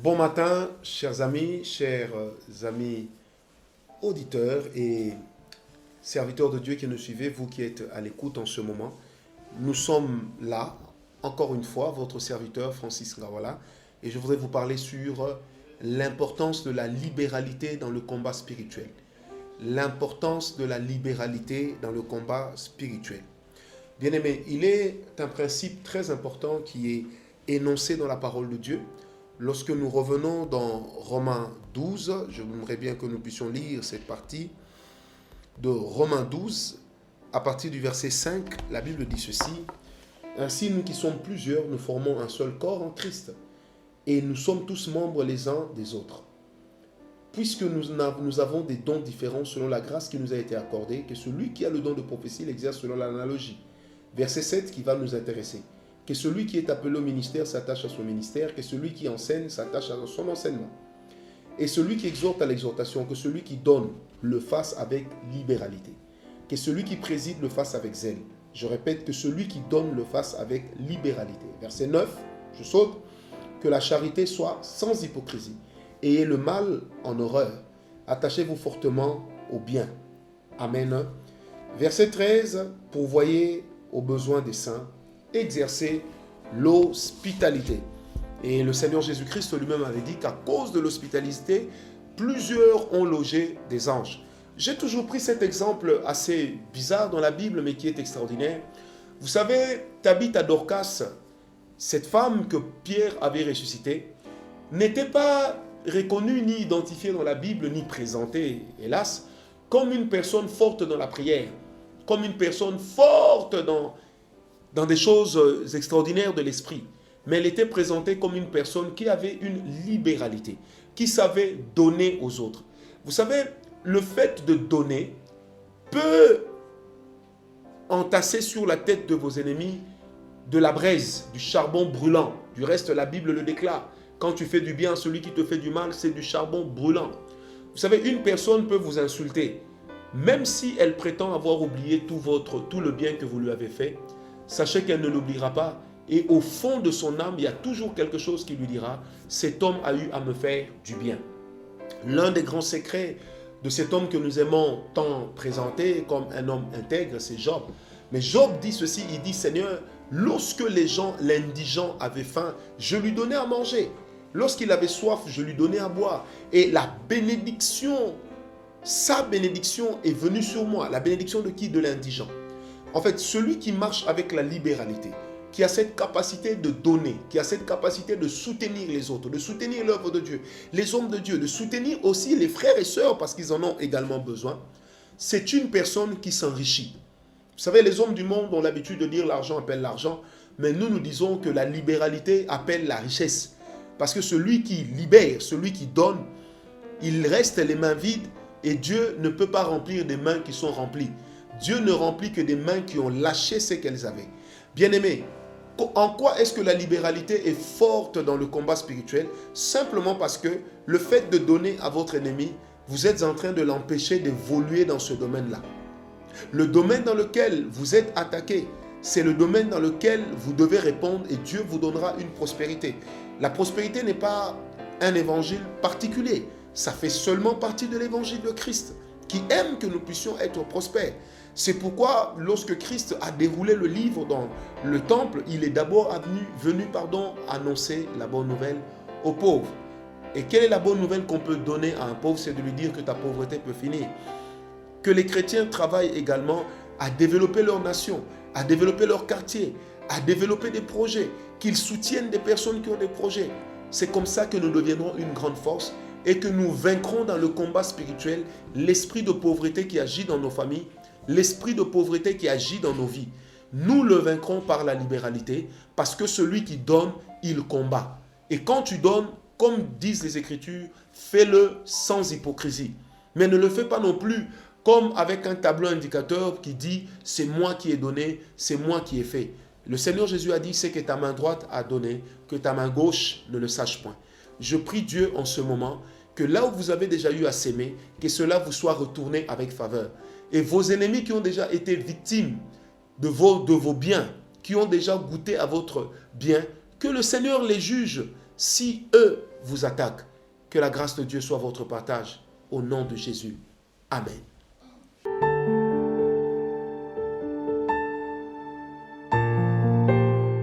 Bon matin, chers amis auditeurs et serviteurs de Dieu qui nous suivez, vous qui êtes à l'écoute en ce moment. Nous sommes là, encore une fois, votre serviteur Francis Ngawala, et je voudrais vous parler sur l'importance de la libéralité dans le combat spirituel. L'importance de la libéralité dans le combat spirituel. Bien-aimés, il est un principe très important qui est énoncé dans la parole de Dieu. Lorsque nous revenons dans Romains 12, j'aimerais bien que nous puissions lire cette partie de Romains 12, à partir du verset 5, la Bible dit ceci. Ainsi, nous qui sommes plusieurs, nous formons un seul corps en Christ, et nous sommes tous membres les uns des autres. Puisque nous avons des dons différents selon la grâce qui nous a été accordée, que celui qui a le don de prophétie l'exerce selon l'analogie. Verset 7 qui va nous intéresser. Que celui qui est appelé au ministère s'attache à son ministère, que celui qui enseigne s'attache à son enseignement. Et celui qui exhorte à l'exhortation, que celui qui donne le fasse avec libéralité. Que celui qui préside le fasse avec zèle. Je répète, que celui qui donne le fasse avec libéralité. Verset 9, je saute. Que la charité soit sans hypocrisie. Ayez le mal en horreur. Attachez-vous fortement au bien. Amen. Verset 13, pourvoyez aux besoins des saints. Exercer l'hospitalité. Et le Seigneur Jésus-Christ lui-même avait dit qu'à cause de l'hospitalité, plusieurs ont logé des anges. J'ai toujours pris cet exemple assez bizarre dans la Bible, mais qui est extraordinaire. Vous savez, Tabitha Dorcas, cette femme que Pierre avait ressuscitée, n'était pas reconnue ni identifiée dans la Bible, ni présentée, hélas, comme une personne forte dans la prière, comme une personne forte dans des choses extraordinaires de l'esprit. Mais elle était présentée comme une personne qui avait une libéralité, qui savait donner aux autres. Vous savez, le fait de donner peut entasser sur la tête de vos ennemis de la braise, du charbon brûlant. Du reste, la Bible le déclare. Quand tu fais du bien à celui qui te fait du mal, c'est du charbon brûlant. Vous savez, une personne peut vous insulter, même si elle prétend avoir oublié tout le bien que vous lui avez fait. Sachez qu'elle ne l'oubliera pas. Et au fond de son âme, il y a toujours quelque chose qui lui dira « Cet homme a eu à me faire du bien ». L'un des grands secrets de cet homme que nous aimons tant présenter comme un homme intègre, c'est Job. Mais Job dit ceci, il dit « Seigneur, lorsque l'indigent avait faim, je lui donnais à manger. Lorsqu'il avait soif, je lui donnais à boire. Et la bénédiction, sa bénédiction est venue sur moi. » La bénédiction de qui? De l'indigent. En fait, celui qui marche avec la libéralité, qui a cette capacité de donner, qui a cette capacité de soutenir les autres, de soutenir l'œuvre de Dieu, les hommes de Dieu, de soutenir aussi les frères et sœurs parce qu'ils en ont également besoin, c'est une personne qui s'enrichit. Vous savez, les hommes du monde ont l'habitude de dire l'argent appelle l'argent, mais nous disons que la libéralité appelle la richesse. Parce que celui qui libère, celui qui donne, il reste les mains vides et Dieu ne peut pas remplir des mains qui sont remplies. Dieu ne remplit que des mains qui ont lâché ce qu'elles avaient. Bien-aimés, en quoi est-ce que la libéralité est forte dans le combat spirituel? Simplement parce que le fait de donner à votre ennemi, vous êtes en train de l'empêcher d'évoluer dans ce domaine-là. Le domaine dans lequel vous êtes attaqué, c'est le domaine dans lequel vous devez répondre et Dieu vous donnera une prospérité. La prospérité n'est pas un évangile particulier. Ça fait seulement partie de l'évangile de Christ, qui aime que nous puissions être prospères. C'est pourquoi lorsque Christ a déroulé le livre dans le temple, il est d'abord venu annoncer la bonne nouvelle aux pauvres. Et quelle est la bonne nouvelle qu'on peut donner à un pauvre? C'est de lui dire que ta pauvreté peut finir. Que les chrétiens travaillent également à développer leur nation, à développer leur quartier, à développer des projets, qu'ils soutiennent des personnes qui ont des projets. C'est comme ça que nous deviendrons une grande force et que nous vaincrons dans le combat spirituel l'esprit de pauvreté qui agit dans nos familles, l'esprit de pauvreté qui agit dans nos vies. Nous le vaincrons par la libéralité parce que celui qui donne, il combat. Et quand tu donnes, comme disent les Écritures, fais-le sans hypocrisie. Mais ne le fais pas non plus comme avec un tableau indicateur qui dit « c'est moi qui ai donné, c'est moi qui ai fait ». Le Seigneur Jésus a dit « c'est que ta main droite a donné, que ta main gauche ne le sache point ». Je prie Dieu en ce moment que là où vous avez déjà eu à s'aimer, que cela vous soit retourné avec faveur. Et vos ennemis qui ont déjà été victimes de vos biens, qui ont déjà goûté à votre bien, que le Seigneur les juge Si eux vous attaquent, que la grâce de Dieu soit votre partage. Au nom de Jésus. Amen.